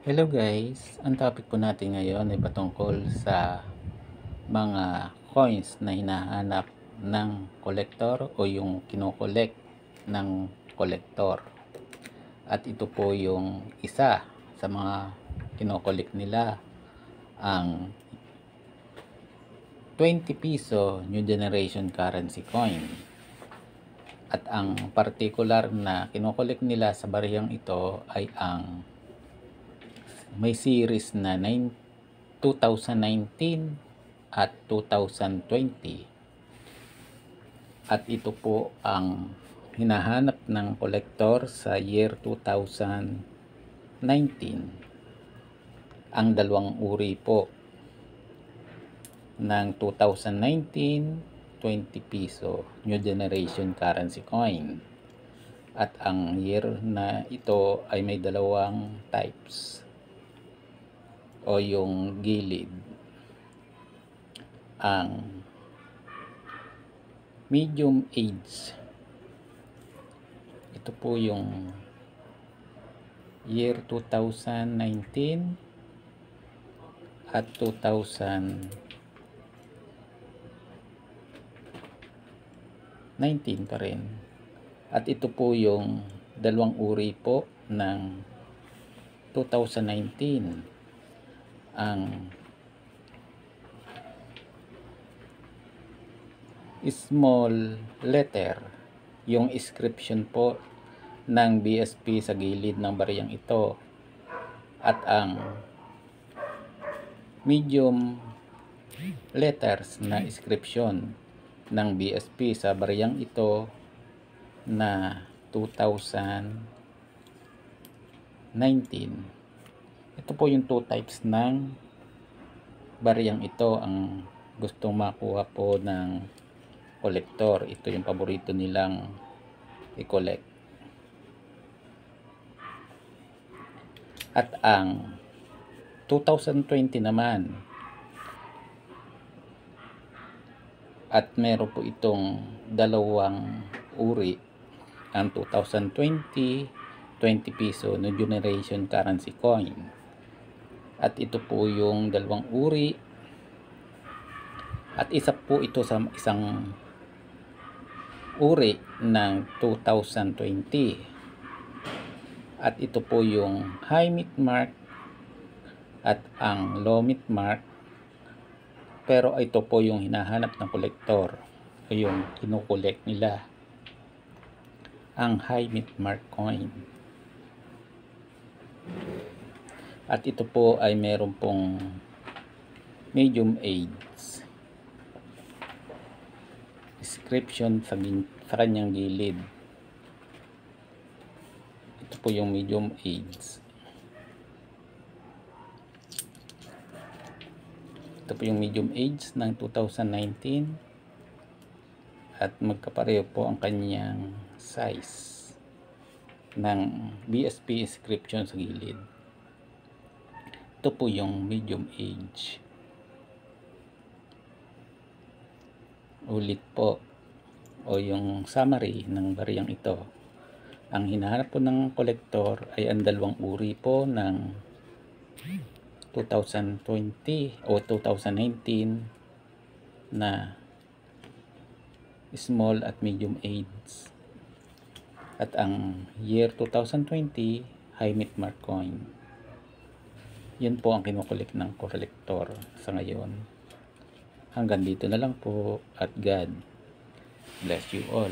Hello guys, ang topic po natin ngayon ay patungkol sa mga coins na hinahanap ng kolektor o yung kinokolek ng kolektor. At ito po yung isa sa mga kinokolek nila, ang 20 piso New Generation Currency Coin. At ang particular na kinokolek nila sa bariyang ito ay ang may series na 2019 at 2020. At ito po ang hinahanap ng kolektor sa year 2019. Ang dalawang uri po ng 2019 20 piso New Generation Currency Coin. At ang year na ito ay may dalawang types o yung gilid. Ang medium age, ito po yung year 2019 at 2019 pa rin. At ito po yung dalawang uri po ng 2019. Ang small letter, yung inscription po ng BSP sa gilid ng bariyang ito. At ang medium letters na inscription ng BSP sa bariyang ito na 2019. Ito po yung two types ng bariyang ito ang gustong makuha po ng kolektor. Ito yung paborito nilang i-collect. At ang 2020 naman, at meron po itong dalawang uri, ang 2020 20 piso New Generation Currency Coin. At ito po yung dalawang uri, at isa po ito sa isang uri ng 2020. At ito po yung high meat mark at ang low meat mark. Pero ito po yung hinahanap ng kolektor o yung kinukolek nila, ang high meat mark coin. At ito po ay meron pong medium age inscription sa kanyang gilid. Ito po yung medium age. Ito po yung medium age ng 2019 at magkapareho po ang kanyang size ng BSP inscription sa gilid. Ito po yung medium age. Ulit po, o yung summary ng bariyang ito. Ang hinahanap po ng kolektor ay ang dalawang uri po ng 2020 o 2019 na small at medium age. At ang year 2020 high meat mark coin. Yun po ang kinukulik ng kolektor sa ngayon. Hanggang dito na lang po, at God bless you all.